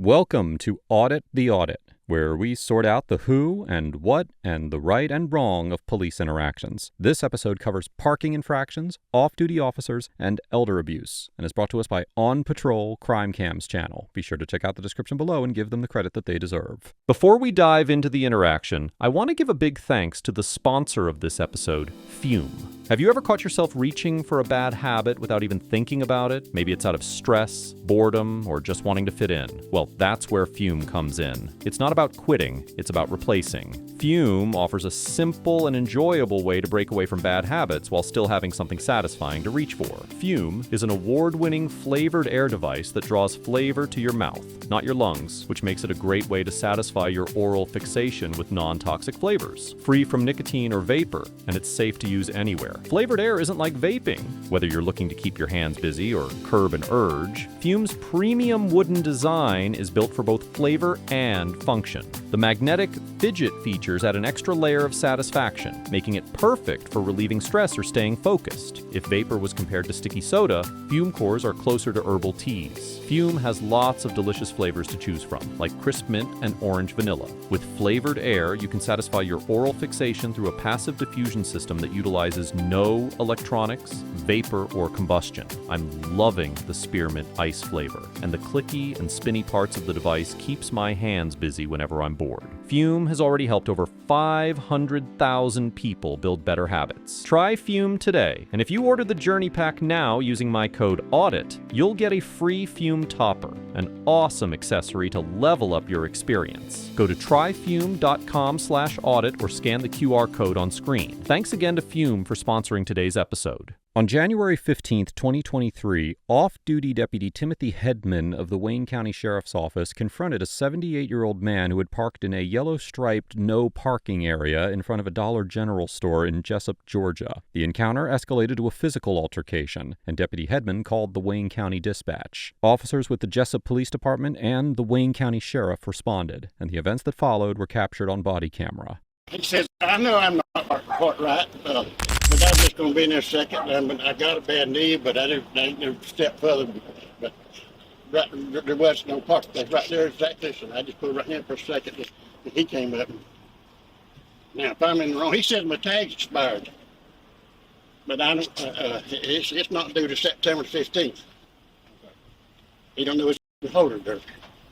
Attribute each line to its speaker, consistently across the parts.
Speaker 1: Welcome to Audit the Audit, where we sort out the who and what and the right and wrong of police interactions. This episode covers parking infractions, off-duty officers, and elder abuse, and is brought to us by On Patrol Crime Cam's channel. Be sure to check out the description below and give them the credit that they deserve. Before we dive into the interaction, I want to give a big thanks to the sponsor of this episode, Fume. Have you ever caught yourself reaching for a bad habit without even thinking about it? Maybe it's out of stress, boredom, or just wanting to fit in. Well, that's where Fume comes in. It's not about quitting, it's about replacing. Fume offers a simple and enjoyable way to break away from bad habits while still having something satisfying to reach for. Fume is an award-winning flavored air device that draws flavor to your mouth, not your lungs, which makes it a great way to satisfy your oral fixation with non-toxic flavors. Free from nicotine or vapor, and it's safe to use anywhere. Flavored air isn't like vaping. Whether you're looking to keep your hands busy or curb an urge, Fume's premium wooden design is built for both flavor and function. The magnetic fidget features add an extra layer of satisfaction, making it perfect for relieving stress or staying focused. If vapor was compared to sticky soda, Fume cores are closer to herbal teas. Fume has lots of delicious flavors to choose from, like crisp mint and orange vanilla. With flavored air, you can satisfy your oral fixation through a passive diffusion system that utilizes no electronics, vapor, or combustion. I'm loving the spearmint ice flavor, and the clicky and spinny parts of the device keeps my hands busy whenever I'm bored. Fume has already helped over 500,000 people build better habits. Try Fume today, and if you order the Journey Pack now using my code AUDIT, you'll get a free Fume topper, an awesome accessory to level up your experience. Go to tryfume.com/audit or scan the QR code on screen. Thanks again to Fume for sponsoring today's episode. On January 15th, 2023, off-duty Deputy Timothy Hedman of the Wayne County Sheriff's Office confronted a 78-year-old man who had parked in a yellow-striped no parking area in front of a Dollar General store in Jessup, Georgia. The encounter escalated to a physical altercation, and Deputy Hedman called the Wayne County Dispatch. Officers with the Jessup Police Department and the Wayne County Sheriff responded, and the events that followed were captured on body camera.
Speaker 2: He says, I know I'm not quite right, but I'm just going to be in there a second. I got a bad knee, but I didn't step further. But right, there was no parking place right there exactly, so I just put it right in for a second. And he came up. Now, if I'm in the wrong, he said my tag's expired. But I don't, it's not due to September 15th. He don't know his holder there.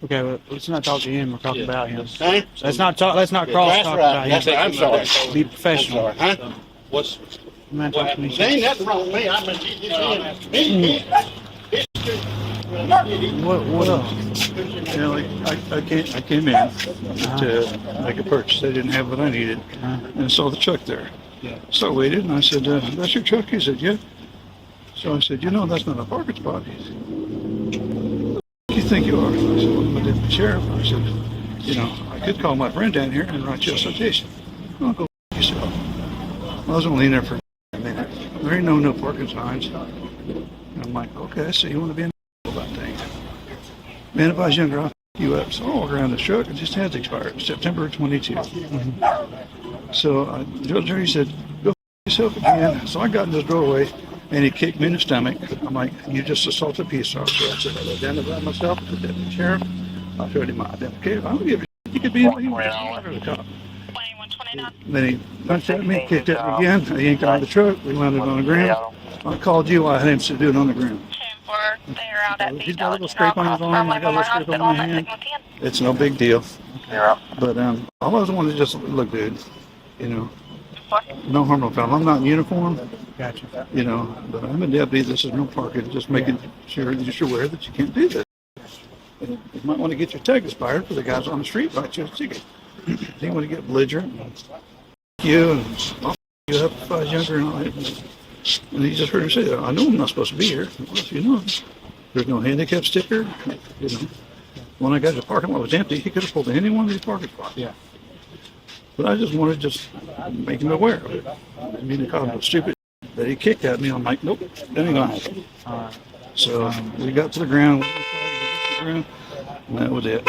Speaker 3: Okay, well, let's not talk to him. We're talking about him.
Speaker 2: Huh?
Speaker 3: Let's not cross talk
Speaker 2: That's
Speaker 3: about
Speaker 2: right.
Speaker 3: him.
Speaker 2: That's right. I'm sorry.
Speaker 3: Be professional.
Speaker 2: I'm sorry. Huh?
Speaker 4: What's
Speaker 3: Man, talk to me.
Speaker 2: There ain't nothing wrong with me. I mean,
Speaker 3: What else?
Speaker 4: you know, I came in to make a purchase. They didn't have what I needed, and I saw the truck there. So I waited, and I said, "That's your truck?" He said, "Yeah." So I said, "That's not a parking spot." He said, "Who do you think you are?" I said, "Well, I'm a deputy sheriff." I said, "I could call my friend down here and write you a citation." "I'll go yourself." I was only in there for a minute. There ain't no parking signs. And I'm like, okay, so you want to be in about things. Man, if I was younger, I'd pick you up. So I walk around the truck, and just has expired, September 22. So the jury said, go yourself again. So I got in this doorway, and he kicked me in the stomach. I'm like, you just assaulted a peace officer. I said, I'll identify myself as the deputy sheriff. I showed him my identification. I don't give a shit. You could be anything. The cop. Then he punched at me, kicked at me again. I yanked out of the truck. We landed on the ground. I called you. I had him to do it on the ground. He's got a little scrape on his arm. I got a little scrape on my hand. It's no big deal. But I always wanted to just look good. No harm, no foul. I'm not in uniform.
Speaker 3: Gotcha.
Speaker 4: But I'm a deputy. This is no parking. Just making sure that you're aware that you can't do this. And you might want to get your tag expired for the guys on the street write you a ticket. You want to get belligerent, you and I'll you up if I was younger and all that. And he just heard her say that. I know I'm not supposed to be here. Well, there's no handicap sticker. When I got to the parking lot, it was empty. He could have pulled any one of these parking spots.
Speaker 3: Yeah.
Speaker 4: But I just wanted to make him aware of it. I mean, to call him stupid that he kicked at me. I'm like, nope, that ain't gonna happen. So we got to the ground, and that was it.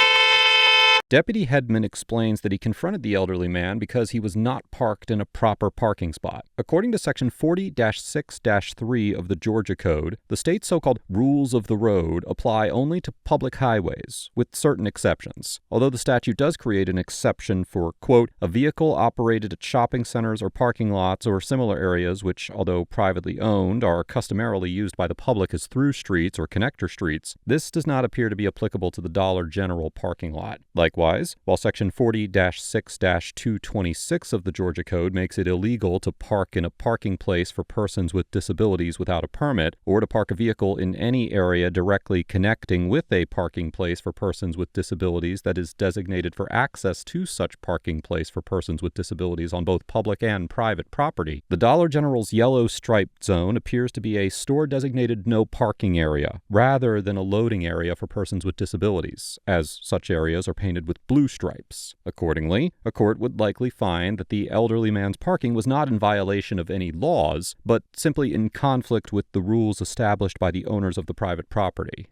Speaker 1: Deputy Hedman explains that he confronted the elderly man because he was not parked in a proper parking spot. According to Section 40-6-3 of the Georgia Code, the state's so-called rules of the road apply only to public highways, with certain exceptions. Although the statute does create an exception for, quote, a vehicle operated at shopping centers or parking lots or similar areas which, although privately owned, are customarily used by the public as through streets or connector streets, this does not appear to be applicable to the Dollar General parking lot. Likewise, while Section 40-6-226 of the Georgia Code makes it illegal to park in a parking place for persons with disabilities without a permit, or to park a vehicle in any area directly connecting with a parking place for persons with disabilities that is designated for access to such parking place for persons with disabilities on both public and private property, the Dollar General's yellow striped zone appears to be a store-designated no parking area, rather than a loading area for persons with disabilities, as such areas are painted with blue stripes. Accordingly, a court would likely find that the elderly man's parking was not in violation of any laws, but simply in conflict with the rules established by the owners of the private property.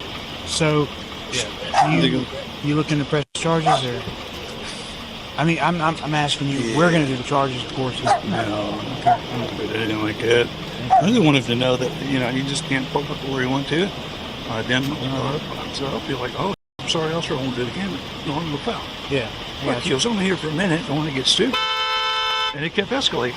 Speaker 3: So, you looking to press charges, or? I mean, I'm asking you. We're going to do the charges, of course.
Speaker 4: No, anything like that. I really want him to know that, he just can't park where he want to. So I'll be like, oh, I'm sorry, officer, I won't do it again. No, I'm going to foul.
Speaker 3: Yeah.
Speaker 4: But he was only here for a minute. I want to get stupid. And it kept escalating.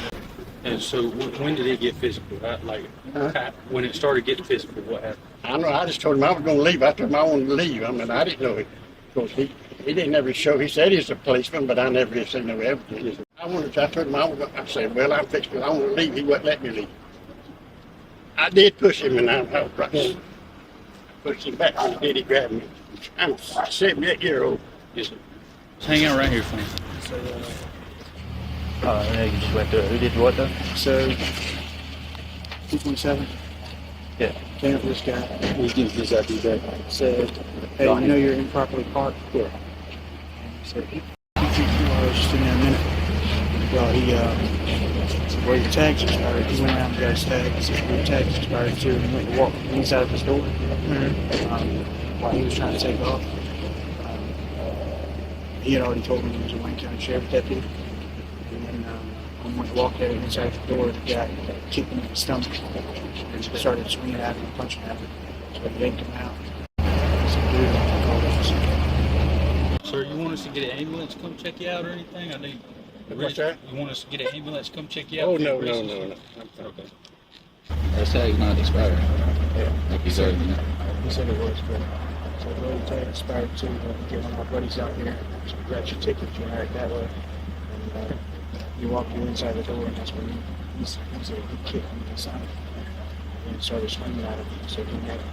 Speaker 5: And so when did it get physical? When it started getting physical, what happened?
Speaker 2: I don't know. I just told him I was going to leave. I told him I wanted to leave. I mean, I didn't know it. Of course, he didn't ever show. He said he's a policeman, but I never seen no evidence. I told him I said, well, I'm fixed, but I want to leave. He wouldn't let me leave. I did push him, and I was right. Pushed him back when he did. He grabbed me. I'm a 78-year-old.
Speaker 5: Yes, sir. Just hang out right here for me.
Speaker 3: So,
Speaker 6: yeah, you just went to, who did what though?
Speaker 3: so 227.
Speaker 6: Yeah.
Speaker 3: Came up to this guy.
Speaker 6: He gives this after you go.
Speaker 3: Said, hey, you know you're improperly parked?
Speaker 6: Yeah.
Speaker 3: And he said, I was just in there a minute. Well, he said, well, your tag's expired. He went around and got his tag. He said, your tag's expired too. And he went to walk inside of his door while he was trying to take off. He had already told me he was a Wayne County Sheriff's deputy. And then when we walked there inside the door, the guy kicked him in the stomach and started swinging at him and punching at him. So he yanked him out. I said, dude, I'm going to call the officer.
Speaker 5: Sir, you want us to get an ambulance to come check you out or anything? I need.
Speaker 2: What's that?
Speaker 5: You want us to get an ambulance to come check you out?
Speaker 2: Oh, no.
Speaker 5: Okay.
Speaker 6: That's how he's not expired.
Speaker 3: Yeah.
Speaker 6: Like he's already,
Speaker 3: He said it was, but so the road tag expired too. Get one of my buddies out here. So we got your ticket, you had it that way. And you walked you inside the door, and that's when he said he kicked me inside. And he started swinging at him. So he had it.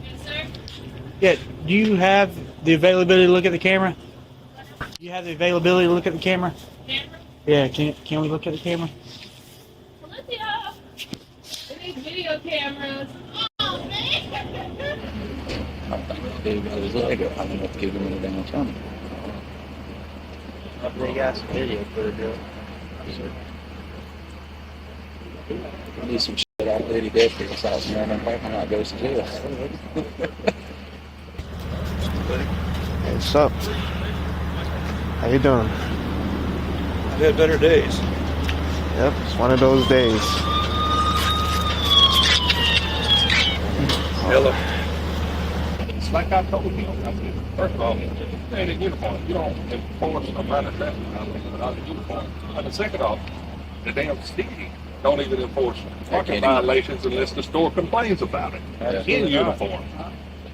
Speaker 7: Yes, sir.
Speaker 3: Yeah, do you have the availability to look at the camera? Do you have the availability to look at the camera?
Speaker 7: Camera?
Speaker 3: Yeah, can we look at the camera?
Speaker 7: Olympia! It needs video cameras. Oh, man!
Speaker 6: he got his leg up. I don't know if to keep him in the downtown.
Speaker 3: They got some video footage of
Speaker 6: I need some shit out there. He dead for his house and I'm parking lot goes to jail.
Speaker 8: Hey, what's up? How you doing?
Speaker 4: I've had better days.
Speaker 8: Yep, it's one of those days.
Speaker 4: Hello.
Speaker 9: It's like I told you. I said, first of all, stay in uniform. You don't enforce a minor traffic violation without a uniform. And second off, the damn city don't even enforce parking violations unless the store complains about it in uniform.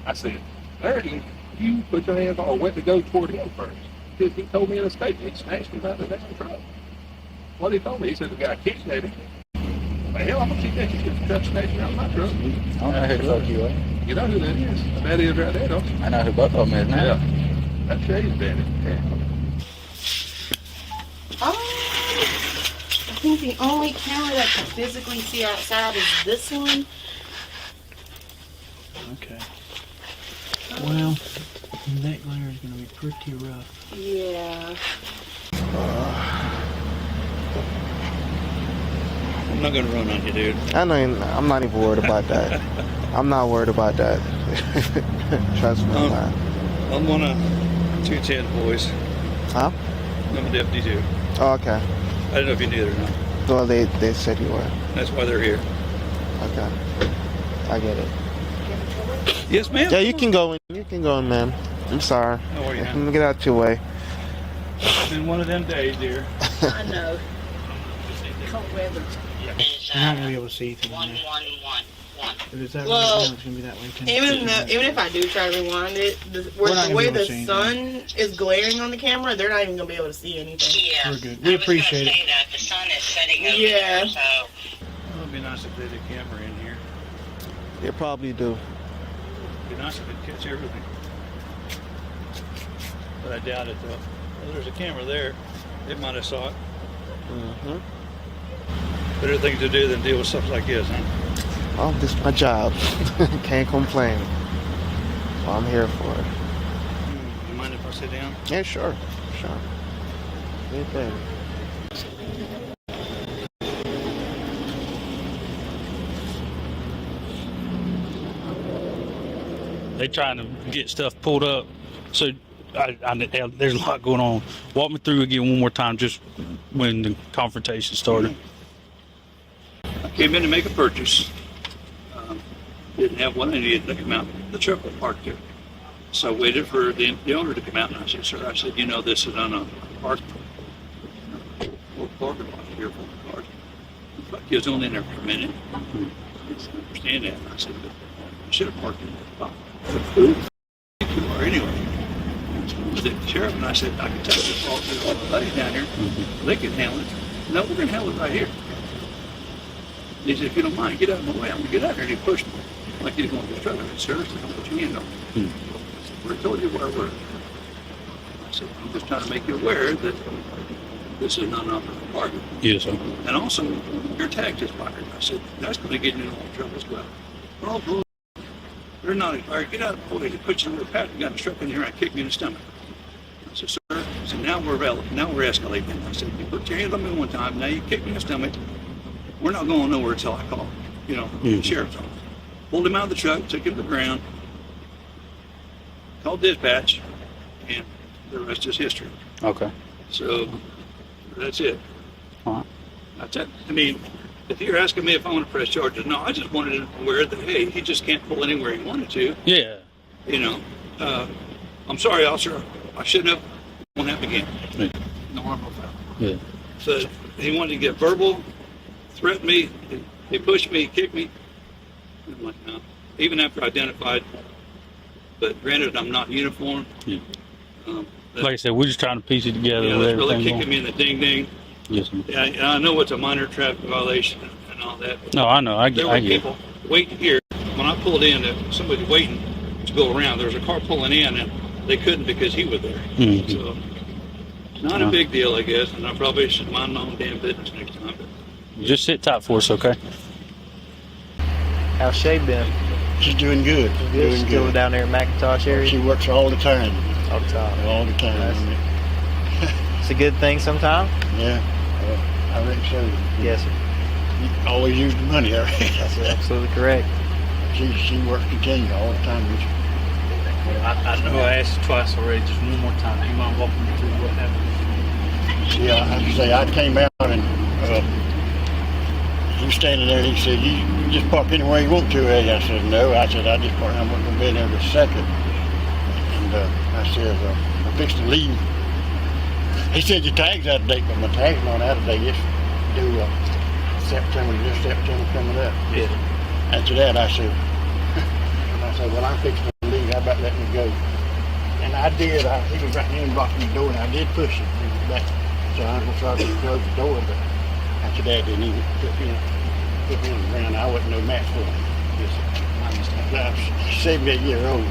Speaker 9: I said, Larry, you put your hands on or went to go toward him first. Because he told me in a statement, he smashed him out of the damn truck. What he told me, he said the guy kicked at him. Well, hell, I'm gonna see that you get the truck smashed out of my truck.
Speaker 6: I don't know who the fuck you are.
Speaker 9: You know who that is? That is right there, don't you?
Speaker 6: I know who both of them is now.
Speaker 9: Yeah. That's Jay's daddy.
Speaker 6: Yeah.
Speaker 7: I think the only camera that can physically see outside is this one.
Speaker 3: Okay. Well, that glare is going to be pretty rough.
Speaker 7: Yeah.
Speaker 4: I'm not going to run on you, dude.
Speaker 8: I'm not even worried about that. I'm not worried about that. Trust me, I'm not.
Speaker 4: I'm one of 210 boys.
Speaker 8: Huh?
Speaker 4: I'm a deputy too.
Speaker 8: Oh, okay.
Speaker 4: I don't know if you knew that or not.
Speaker 8: Well, they said you were.
Speaker 4: That's why they're here.
Speaker 8: Okay. I get it.
Speaker 4: Yes, ma'am.
Speaker 8: Yeah, you can go in. You can go in, man. I'm sorry.
Speaker 4: How are you,
Speaker 8: Let
Speaker 4: man?
Speaker 8: me get out your way.
Speaker 4: It's been one of them days, dear.
Speaker 7: I know. Cold weather.
Speaker 3: You're not gonna be able to see through there.
Speaker 7: 111.
Speaker 3: If it's that
Speaker 7: Well,
Speaker 3: way, it's gonna be that way too.
Speaker 7: Even if I do try to rewind it,
Speaker 3: We're not
Speaker 7: the
Speaker 3: gonna
Speaker 7: way
Speaker 3: be able
Speaker 7: the
Speaker 3: to see
Speaker 7: sun is glaring on the camera, they're not even gonna be able to see anything.
Speaker 10: Yeah.
Speaker 3: We're good. We appreciate it.
Speaker 10: The sun is setting over
Speaker 7: Yeah.
Speaker 10: there, so
Speaker 4: It would be nice if they had a camera in here.
Speaker 8: They probably do.
Speaker 4: It'd be nice if it'd catch everything. But I doubt it, though. Well, there's a camera there. They might have saw it.
Speaker 8: Mm-hmm.
Speaker 4: Better thing to do than deal with stuff like this, huh?
Speaker 8: Well, this is my job. Can't complain. So I'm here for it.
Speaker 4: You mind if I sit down?
Speaker 8: Yeah, sure. Sure. Anything.
Speaker 5: They trying to get stuff pulled up. So there's a lot going on. Walk me through again one more time, just when the confrontation started.
Speaker 4: I came in to make a purchase. Didn't have what I needed to come out. The truck was parked there. So I waited for the owner to come out, and I said, sir, I said, you know, this is on a park parking lot here for the cars. But he was only in there for a minute. I didn't understand that. And I said, but I should have parked in the spot. Who you are anyway? The sheriff, and I said, I can tell you all the ladies down here, they can handle it. No, we're going to handle it right here. He said, if you don't mind, get out of my way. I'm going to get out here. And he pushed me like he's going to the truck. I said, sir, don't put your hand on me. I said, we told you where we're. I said, I'm just trying to make you aware that this is not an operative parking.
Speaker 5: Yes, sir.
Speaker 4: And also, your tag expired. I said, that's going to get you in a lot of trouble as well. We're all bull. They're not expired. Get out of the way. They put you in the path and got a struck in here and kicked me in the stomach. I said, sir, I said, now we're escalating. I said, you put your hand on me one time, now you kick me in the stomach. We're not going nowhere until I call, the sheriff's office. Pulled him out of the truck, took him to the ground, called dispatch, and the rest is history.
Speaker 5: Okay.
Speaker 4: So that's it.
Speaker 5: All right.
Speaker 4: That's it. I mean, if you're asking me if I want to press charges, no, I just wanted to aware that, hey, he just can't pull anywhere he wanted to.
Speaker 5: Yeah.
Speaker 4: I'm sorry, officer. I shouldn't have. Won't happen again.
Speaker 5: Yeah.
Speaker 4: No harm, no foul.
Speaker 5: Yeah.
Speaker 4: So he wanted to get verbal, threaten me, he pushed me, kicked me. I'm like, no. Even after I identified, but granted, I'm not uniformed.
Speaker 5: Yeah. Like I said, we're just trying to piece it together.
Speaker 4: Yeah,
Speaker 5: with
Speaker 4: that's really
Speaker 5: everything
Speaker 4: kicking me in the ding ding.
Speaker 5: Yes, sir.
Speaker 4: Yeah, and I know it's a minor traffic violation and all that.
Speaker 5: No, I know.
Speaker 4: There were people waiting here. When I pulled in, somebody waiting to go around. There was a car pulling in, and they couldn't because he was there.
Speaker 5: Mhm.
Speaker 4: So, not a big deal, I guess, and I probably should mind my own damn business next time. But
Speaker 5: Just sit tight for us, okay?
Speaker 3: How's Shay been?
Speaker 2: She's doing good.
Speaker 3: Good.
Speaker 2: Doing
Speaker 3: Still
Speaker 2: good.
Speaker 3: down there in McIntosh area?
Speaker 2: She works all the time.
Speaker 3: All the time.
Speaker 2: All the time.
Speaker 3: It's a good thing sometimes?
Speaker 2: Yeah. I reckon so.
Speaker 3: Yes, sir.
Speaker 2: You always use the money. I reckon.
Speaker 3: That's absolutely correct.
Speaker 2: She works continually all the time.
Speaker 5: I know I asked you twice already. Just one more time. Do you mind walking me through what happened?
Speaker 2: Yeah, I say I came out and he was standing there. He said, "You just park anywhere you want to." I said, "No." I said, "I just park. I'm not gonna be in there this second." And I said, "I'm fixing to leave." He said, "Your tag's out of date," but my tag's not out of date. It's due September coming up.
Speaker 5: Yeah.
Speaker 2: After that, I said, "Well, I'm fixing to leave. How about letting me go?" And I did. He was right there and blocking the door, and I did push him. He was back. So I was gonna try to close the door, but after that, didn't even put me on the ground. I wasn't no match for him. I'm 78 years old.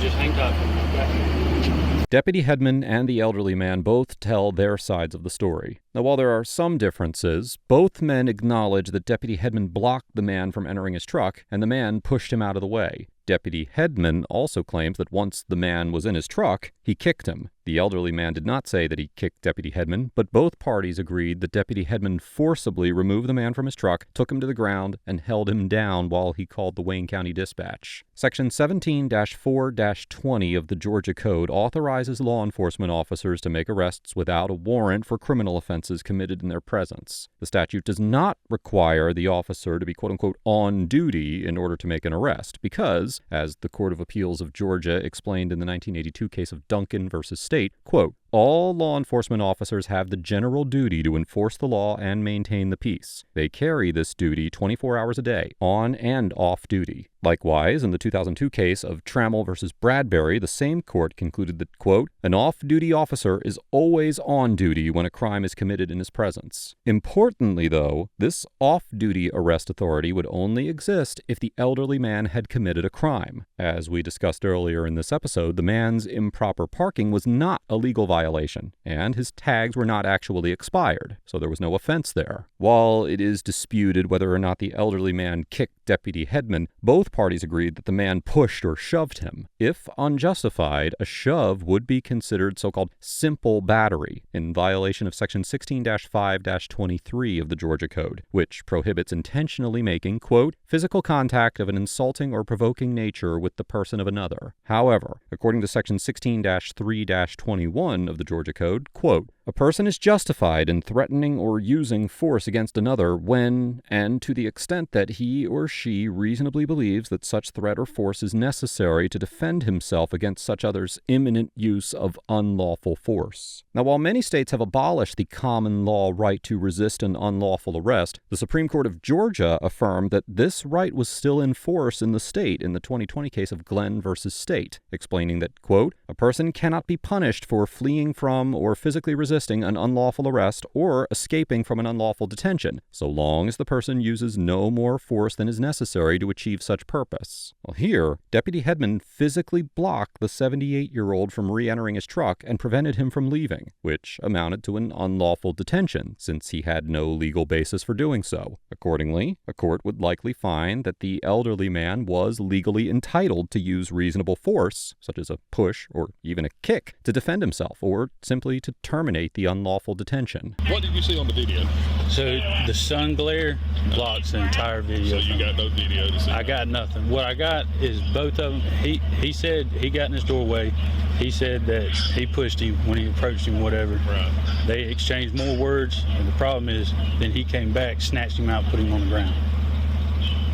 Speaker 5: Just hang tight for me, okay?
Speaker 1: Deputy Hedman and the elderly man both tell their sides of the story. Now, while there are some differences, both men acknowledge that Deputy Hedman blocked the man from entering his truck, and the man pushed him out of the way. Deputy Hedman also claims that once the man was in his truck, he kicked him. The elderly man did not say that he kicked Deputy Hedman, but both parties agreed that Deputy Hedman forcibly removed the man from his truck, took him to the ground, and held him down while he called the Wayne County Dispatch. Section 17-4-20 of the Georgia Code authorizes law enforcement officers to make arrests without a warrant for criminal offenses committed in their presence. The statute does not require the officer to be quote-unquote on duty in order to make an arrest because, as the Court of Appeals of Georgia explained in the 1982 case of Duncan versus State, quote, all law enforcement officers have the general duty to enforce the law and maintain the peace. They carry this duty 24 hours a day, on and off duty. Likewise, in the 2002 case of Trammell versus Bradbury, the same court concluded that, quote, an off-duty officer is always on duty when a crime is committed in his presence. Importantly, though, this off-duty arrest authority would only exist if the elderly man had committed a crime. As we discussed earlier in this episode, the man's improper parking was not a legal violation, and his tags were not actually expired, so there was no offense there. While it is disputed whether or not the elderly man kicked Deputy Hedman, both parties agreed that the man pushed or shoved him. If unjustified, a shove would be considered so-called simple battery in violation of Section 16-5-23 of the Georgia Code, which prohibits intentionally making, quote, physical contact of an insulting or provoking nature with the person of another. However, according to Section 16-3-21 of the Georgia Code, quote, a person is justified in threatening or using force against another when, and to the extent that he or she reasonably believes that such threat or force is necessary to defend himself against such other's imminent use of unlawful force. Now, while many states have abolished the common law right to resist an unlawful arrest, the Supreme Court of Georgia affirmed that this right was still in force in the state in the 2020 case of Glenn versus State, explaining that, quote, a person cannot be punished for fleeing from or physically resisting an unlawful arrest or escaping from an unlawful detention, so long as the person uses no more force than is necessary to achieve such purpose. Well, here, Deputy Hedman physically blocked the 78-year-old from re-entering his truck and prevented him from leaving, which amounted to an unlawful detention, since he had no legal basis for doing so. Accordingly, a court would likely find that the elderly man was legally entitled to use reasonable force, such as a push or even a kick, to defend himself or simply to terminate the unlawful detention.
Speaker 9: What did you see on the video?
Speaker 5: So the sun glare blocks the entire video.
Speaker 9: So you got no video to see?
Speaker 5: I got nothing. What I got is both of them. He said he got in his doorway. He said that he pushed him when he approached him, whatever. Right. They exchanged more words, and the problem is then he came back, snatched him out, put him on the ground.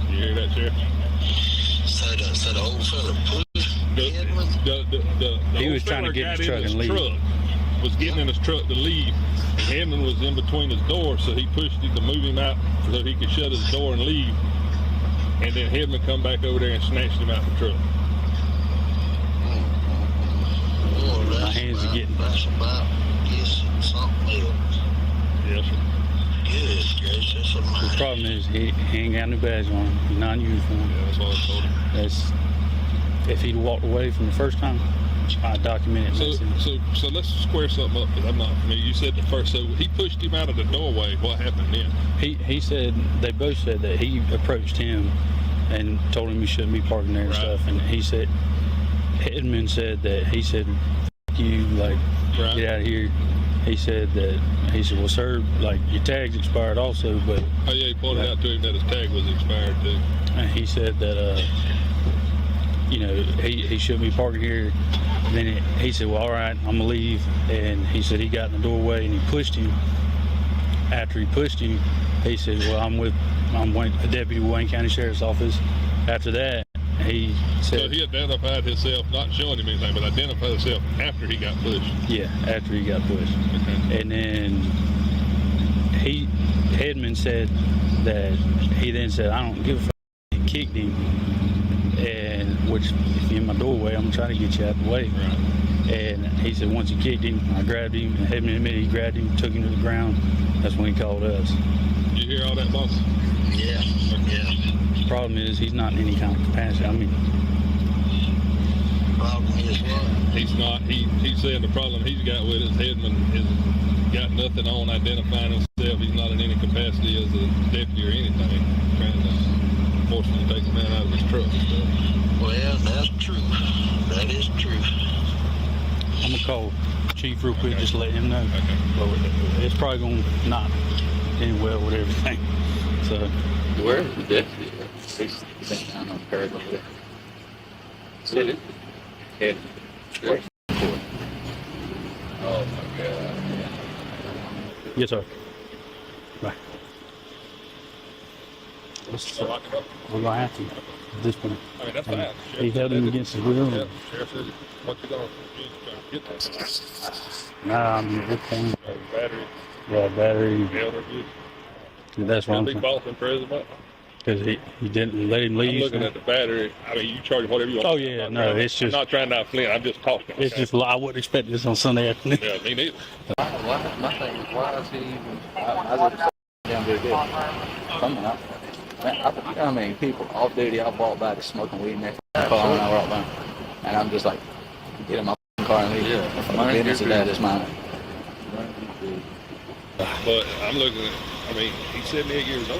Speaker 9: You hear that, Sheriff?
Speaker 10: So the old fella pushed Hedman?
Speaker 5: He was trying to get in his truck and leave.
Speaker 9: Was getting in his truck to leave. Hedman was in between his doors, so he pushed him to move him out so he could shut his door and leave. And then Hedman come back over there and snatched him out the truck.
Speaker 5: My hands are getting...
Speaker 10: That's about guessing something else.
Speaker 9: Yes, sir.
Speaker 10: Good gracious almighty.
Speaker 5: The problem is he ain't got no badge on him. He's not in uniform.
Speaker 9: Yeah, that's what I told him.
Speaker 5: If he'd walked away from the first time, I documented it.
Speaker 9: So let's square something up, because I'm not familiar. You said the first, so he pushed him out of the doorway. What happened then?
Speaker 5: He said, they both said that he approached him and told him he shouldn't be parking there and stuff. And he said, Hedman said that, he said, F you, like, get out of here. He said, well, sir, like, your tag's expired also, but...
Speaker 9: Oh, yeah, he pointed out to him that his tag was expired, too.
Speaker 5: And he said that, he shouldn't be parking here. And then he said, well, all right, I'm going to leave. And he said he got in the doorway and he pushed him. After he pushed him, he said, well, I'm a deputy with Wayne County Sheriff's Office. After that, he said...
Speaker 9: So he identified himself, not showing him anything, but identified himself after he got pushed.
Speaker 5: Yeah, after he got pushed. Okay. And then Hedman said that he then said, I don't give a fuck. He kicked him. And which, if you're in my doorway, I'm trying to get you out the way. Right. And he said once he kicked him, I grabbed him, and Hedman admitted he grabbed him, took him to the ground. That's when he called us.
Speaker 9: You hear all that, boss?
Speaker 10: Yeah.
Speaker 5: The problem is he's not in any kind of capacity. I mean,
Speaker 10: problem is what?
Speaker 9: He's not. He's saying the problem he's got with his Hedman is got nothing on identifying himself. He's not in any capacity as a deputy or anything. forcefully take a man out of his truck and stuff.
Speaker 10: Well, that's true. That is true.
Speaker 5: I'm gonna call Chief real quick, just let him know. But it's probably gonna not end well with everything. So
Speaker 6: Where is the deputy? He's been down on the curb over there. Sit it. Head. Oh my God.
Speaker 5: yes, sir. Right.
Speaker 9: So lock him up.
Speaker 5: We're gonna have to at this point.
Speaker 9: I mean, that's fine.
Speaker 5: He held him against his will.
Speaker 9: Yeah, sheriff says, what you gonna do? You trying to get that?
Speaker 5: Nah, I mean, at this point,
Speaker 9: Battery,
Speaker 5: battery.
Speaker 9: elder abuse.
Speaker 5: That's what I'm
Speaker 9: Big
Speaker 5: saying.
Speaker 9: false imprisonment.
Speaker 5: Because he didn't let him leave.
Speaker 9: I'm looking at the battery. I mean, you charge him whatever you want.
Speaker 5: Oh, yeah, no, it's just.
Speaker 9: I'm not trying to flint. I'm just talking.
Speaker 5: It's just, I wouldn't expect this on Sunday afternoon.
Speaker 9: Yeah, me neither.
Speaker 6: My thing is, why is he even? I just down there good. Something else. Man, you know how many people off duty I bought back smoking weed in their car when I walked by, and I'm just like, get in my car and leave. Yeah, my business of that is mine.
Speaker 9: But I'm looking at. I mean, he's 78 years old.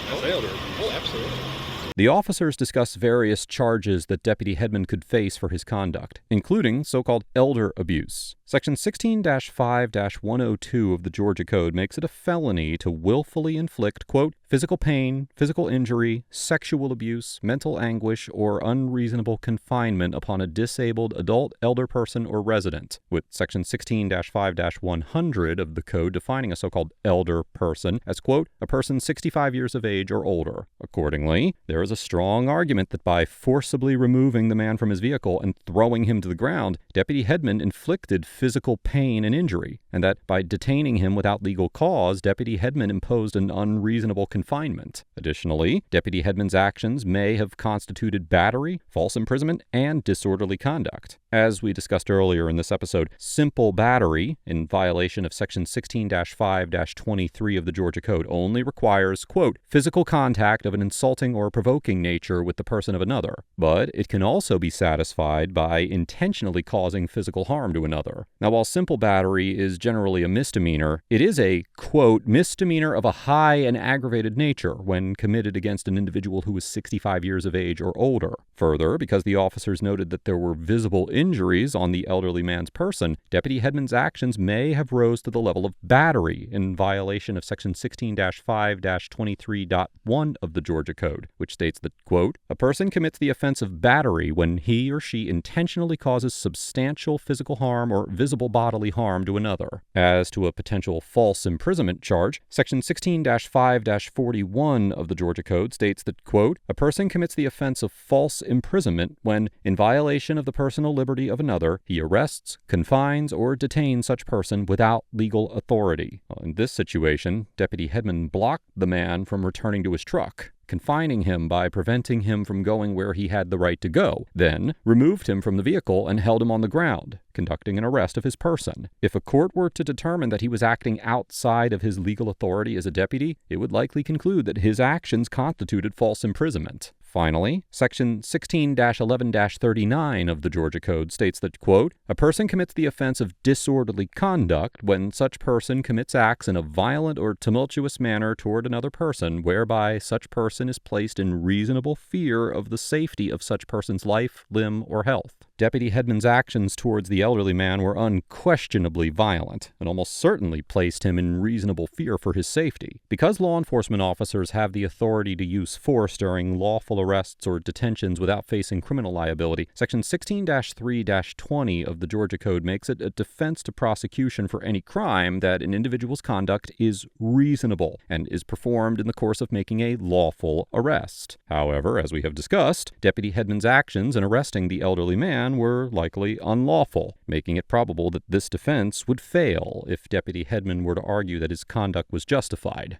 Speaker 9: That's elder. Oh, absolutely.
Speaker 1: The officers discuss various charges that Deputy Hedman could face for his conduct, including so-called elder abuse. Section 16-5-102 of the Georgia Code makes it a felony to willfully inflict, quote, physical pain, physical injury, sexual abuse, mental anguish, or unreasonable confinement upon a disabled adult, elder person, or resident, with Section 16-5-100 of the Code defining a so-called elder person as, quote, a person 65 years of age or older. Accordingly, there is a strong argument that by forcibly removing the man from his vehicle and throwing him to the ground, Deputy Hedman inflicted physical pain and injury, and that by detaining him without legal cause, Deputy Hedman imposed an unreasonable confinement. Additionally, Deputy Hedman's actions may have constituted battery, false imprisonment, and disorderly conduct. As we discussed earlier in this episode, simple battery, in violation of Section 16-5-23 of the Georgia Code, only requires, quote, physical contact of an insulting or provoking nature with the person of another, but it can also be satisfied by intentionally causing physical harm to another. Now, while simple battery is generally a misdemeanor, it is a, quote, misdemeanor of a high and aggravated nature when committed against an individual who is 65 years of age or older. Further, because the officers noted that there were visible injuries on the elderly man's person, Deputy Hedman's actions may have rose to the level of battery in violation of Section 16-5-23.1 of the Georgia Code, which states that, quote, a person commits the offense of battery when he or she intentionally causes substantial physical harm or visible bodily harm to another. As to a potential false imprisonment charge, Section 16-5-41 of the Georgia Code states that, quote, a person commits the offense of false imprisonment when, in violation of the personal liberty of another, he arrests, confines, or detains such person without legal authority. In this situation, Deputy Hedman blocked the man from returning to his truck, confining him by preventing him from going where he had the right to go, then removed him from the vehicle and held him on the ground, conducting an arrest of his person. If a court were to determine that he was acting outside of his legal authority as a deputy, it would likely conclude that his actions constituted false imprisonment. Finally, Section 16-11-39 of the Georgia Code states that, quote, a person commits the offense of disorderly conduct when such person commits acts in a violent or tumultuous manner toward another person, whereby such person is placed in reasonable fear of the safety of such person's life, limb, or health. Deputy Hedman's actions towards the elderly man were unquestionably violent, and almost certainly placed him in reasonable fear for his safety. Because law enforcement officers have the authority to use force during lawful arrests or detentions without facing criminal liability, Section 16-3-20 of the Georgia Code makes it a defense to prosecution for any crime that an individual's conduct is reasonable and is performed in the course of making a lawful arrest. However, as we have discussed, Deputy Hedman's actions in arresting the elderly man were likely unlawful, making it probable that this defense would fail if Deputy Hedman were to argue that his conduct was justified.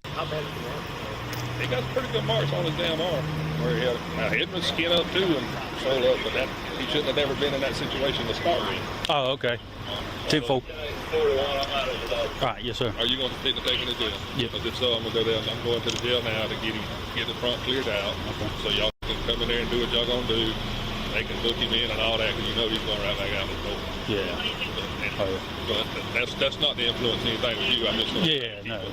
Speaker 9: He got pretty good marks on his damn arm. Where he had, now Hedman's skin up too and swole up, but that, he shouldn't have never been in that situation to start with.
Speaker 5: Oh, okay. 10-4. Right, yes, sir.
Speaker 9: Are you going to take him to jail?
Speaker 5: Yep.
Speaker 9: Because if so, I'm going to go down. I'm going to the jail now to get the front cleared out. Okay. So y'all can come in there and do what y'all going to do. They can book him in and all that, because you know he's going right back out the door.
Speaker 5: Yeah.
Speaker 9: But that's not to influence anything with you. I'm just going
Speaker 5: yeah, no.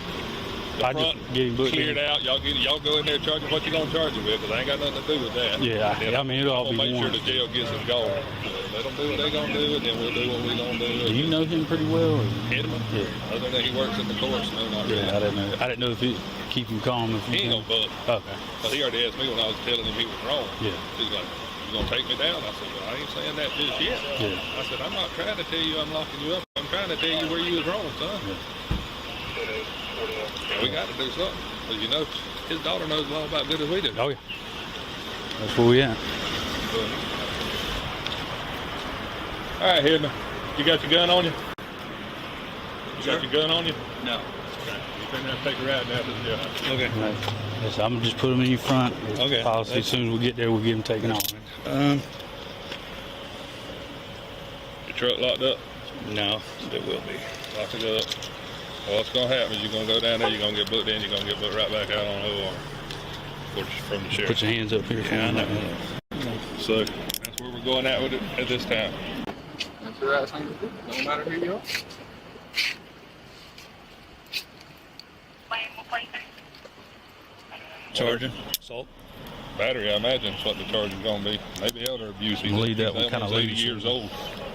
Speaker 9: the
Speaker 5: I
Speaker 9: front
Speaker 5: just get him booked
Speaker 9: cleared
Speaker 5: in.
Speaker 9: out. Y'all go in there and charge him what you gonna charge him with, because I ain't got nothing to do with that.
Speaker 5: Yeah,
Speaker 9: Then
Speaker 5: I mean, it'll all
Speaker 9: I'm gonna
Speaker 5: be
Speaker 9: make
Speaker 5: one.
Speaker 9: sure the jail gets him going. Let them do what they gonna do, and then we'll do what we gonna do.
Speaker 5: Do you know him pretty well? Or?
Speaker 9: Hedman?
Speaker 5: Yeah.
Speaker 9: Other than he works in the courts, no, not really.
Speaker 5: Yeah, I didn't know if he keep him calm. If
Speaker 9: He ain't no buck.
Speaker 5: Okay.
Speaker 9: But he already asked me when I was telling him he was wrong.
Speaker 5: Yeah.
Speaker 9: He's like, you gonna take me down? I said, well, I ain't saying that just yet.
Speaker 5: Yeah.
Speaker 9: I said, I'm not trying to tell you I'm locking you up. I'm trying to tell you where you was wrong, son.
Speaker 5: Yeah.
Speaker 9: And we got to do something. Because, you know, his daughter knows a lot about good as we do.
Speaker 5: Oh, yeah. That's where we at.
Speaker 9: All right, Hedman. You got your gun on you? You got your gun on you?
Speaker 5: No.
Speaker 9: Okay. You finna have to take a ride down to the jailhouse.
Speaker 5: Okay. Yes, I'm gonna just put them in your front.
Speaker 9: Okay.
Speaker 5: Policy. As soon as we get there, we'll get them taken off.
Speaker 9: Your truck locked up?
Speaker 5: No, it will be.
Speaker 9: Lock it up. Well, what's going to happen is you're going to go down there, you're going to get booked in, you're going to get booked right back out on OR from the sheriff.
Speaker 5: Put your hands up here for me.
Speaker 9: So that's where we're going at with it at this time.
Speaker 6: That's the right thing to do, no matter who you are.
Speaker 5: Charging. Assault.
Speaker 9: Battery, I imagine, is what the charge is going to be. Maybe elder abuse. He's,
Speaker 5: Leave that
Speaker 9: he's
Speaker 5: one kind of
Speaker 9: almost 80
Speaker 5: loose.
Speaker 9: years old.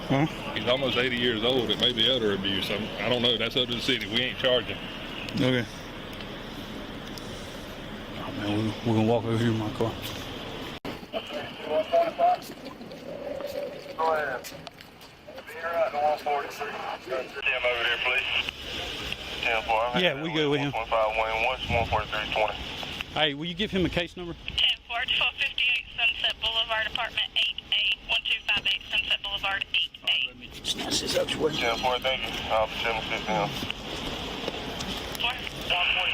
Speaker 5: Huh?
Speaker 9: He's almost 80 years old. It may be elder abuse. I don't know. That's up to the city. We ain't charging.
Speaker 5: Okay. Oh, man, we're gonna walk over here in my car.
Speaker 10: Go ahead. Be right to 143. Tim over here, please. 10-4.
Speaker 5: Yeah, we go with him.
Speaker 10: 143-20.
Speaker 5: Hey, will you give him a case number?
Speaker 11: 10-4, 1258 Sunset Boulevard, apartment 8A, 1258 Sunset Boulevard, 8A.
Speaker 5: Snatch this up, Jordan.
Speaker 10: 10-4, thank you. I'll be 7-6 now.
Speaker 11: 143.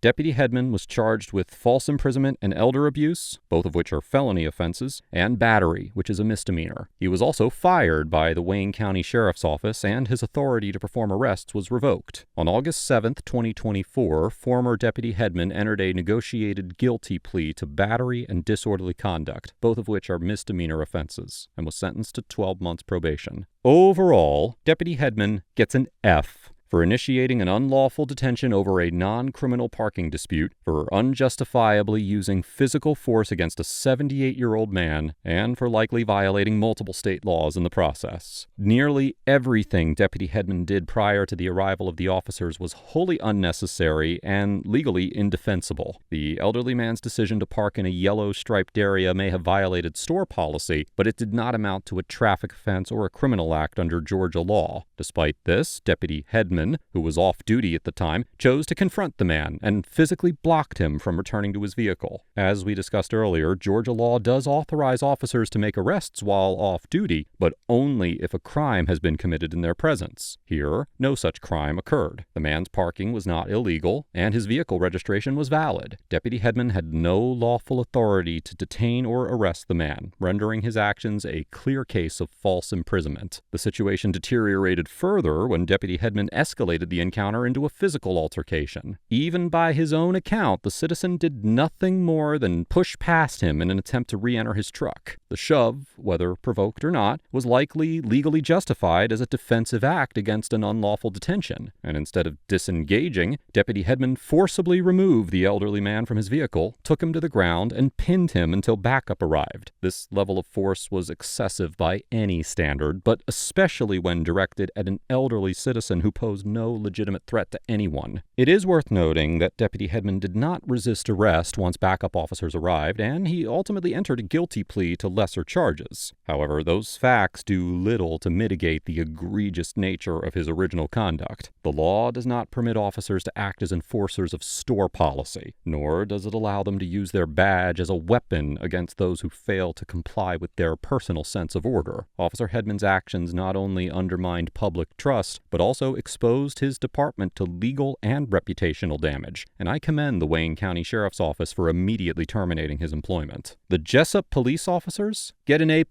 Speaker 1: Deputy Hedman was charged with false imprisonment and elder abuse, both of which are felony offenses, and battery, which is a misdemeanor. He was also fired by the Wayne County Sheriff's Office, and his authority to perform arrests was revoked. On August 7, 2024, former Deputy Hedman entered a negotiated guilty plea to battery and disorderly conduct, both of which are misdemeanor offenses, and was sentenced to 12 months probation. Overall, Deputy Hedman gets an F for initiating an unlawful detention over a non-criminal parking dispute, for unjustifiably using physical force against a 78-year-old man, and for likely violating multiple state laws in the process. Nearly everything Deputy Hedman did prior to the arrival of the officers was wholly unnecessary and legally indefensible. The elderly man's decision to park in a yellow striped area may have violated store policy, but it did not amount to a traffic offense or a criminal act under Georgia law. Despite this, Deputy Hedman, who was off duty at the time, chose to confront the man and physically blocked him from returning to his vehicle. As we discussed earlier, Georgia law does authorize officers to make arrests while off duty, but only if a crime has been committed in their presence. Here, no such crime occurred. The man's parking was not illegal, and his vehicle registration was valid. Deputy Hedman had no lawful authority to detain or arrest the man, rendering his actions a clear case of false imprisonment. The situation deteriorated further when Deputy Hedman escalated the encounter into a physical altercation. Even by his own account, the citizen did nothing more than push past him in an attempt to re-enter his truck. The shove, whether provoked or not, was likely legally justified as a defensive act against an unlawful detention, and instead of disengaging, Deputy Hedman forcibly removed the elderly man from his vehicle, took him to the ground, and pinned him until backup arrived. This level of force was excessive by any standard, but especially when directed at an elderly citizen who posed no legitimate threat to anyone. It is worth noting that Deputy Hedman did not resist arrest once backup officers arrived, and he ultimately entered a guilty plea to lesser charges. However, those facts do little to mitigate the egregious nature of his original conduct. The law does not permit officers to act as enforcers of store policy, nor does it allow them to use their badge as a weapon against those who fail to comply with their personal sense of order. Officer Hedman's actions not only undermined public trust, but also exposed his department to legal and reputational damage, and I commend the Wayne County Sheriff's Office for immediately terminating his employment. The Jessup Police officers get an A+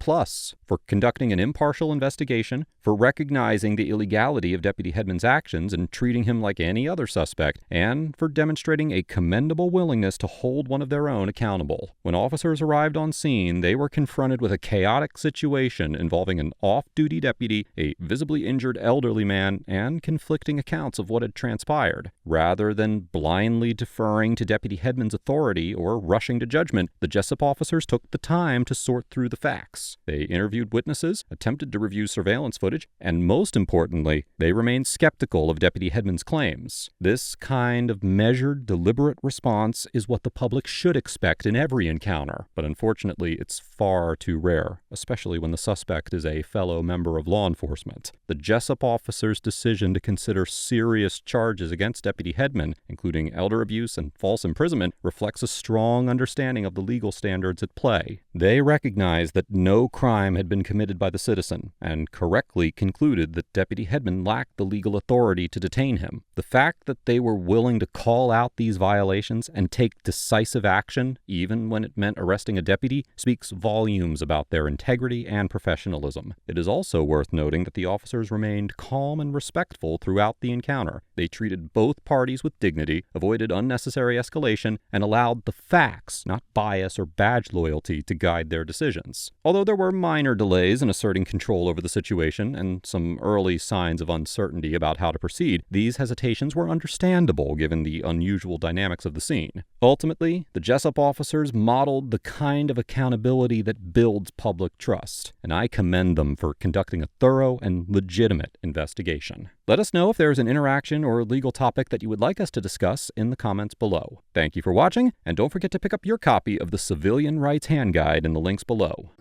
Speaker 1: for conducting an impartial investigation, for recognizing the illegality of Deputy Hedman's actions and treating him like any other suspect, and for demonstrating a commendable willingness to hold one of their own accountable. When officers arrived on scene, they were confronted with a chaotic situation involving an off-duty deputy, a visibly injured elderly man, and conflicting accounts of what had transpired. Rather than blindly deferring to Deputy Hedman's authority or rushing to judgment, the Jessup officers took the time to sort through the facts. They interviewed witnesses, attempted to review surveillance footage, and most importantly, they remained skeptical of Deputy Hedman's claims. This kind of measured, deliberate response is what the public should expect in every encounter, but unfortunately it's far too rare, especially when the suspect is a fellow member of law enforcement. The Jessup officers' decision to consider serious charges against Deputy Hedman, including elder abuse and false imprisonment, reflects a strong understanding of the legal standards at play. They recognized that no crime had been committed by the citizen, and correctly concluded that Deputy Hedman lacked the legal authority to detain him. The fact that they were willing to call out these violations and take decisive action, even when it meant arresting a deputy, speaks volumes about their integrity and professionalism. It is also worth noting that the officers remained calm and respectful throughout the encounter. They treated both parties with dignity, avoided unnecessary escalation, and allowed the facts, not bias or badge loyalty, to guide their decisions. Although there were minor delays in asserting control over the situation and some early signs of uncertainty about how to proceed, these hesitations were understandable given the unusual dynamics of the scene. Ultimately, the Jessup officers modeled the kind of accountability that builds public trust, and I commend them for conducting a thorough and legitimate investigation. Let us know if there is an interaction or legal topic that you would like us to discuss in the comments below. Thank you for watching, and don't forget to pick up your copy of the Civilian Rights Hand Guide in the links below.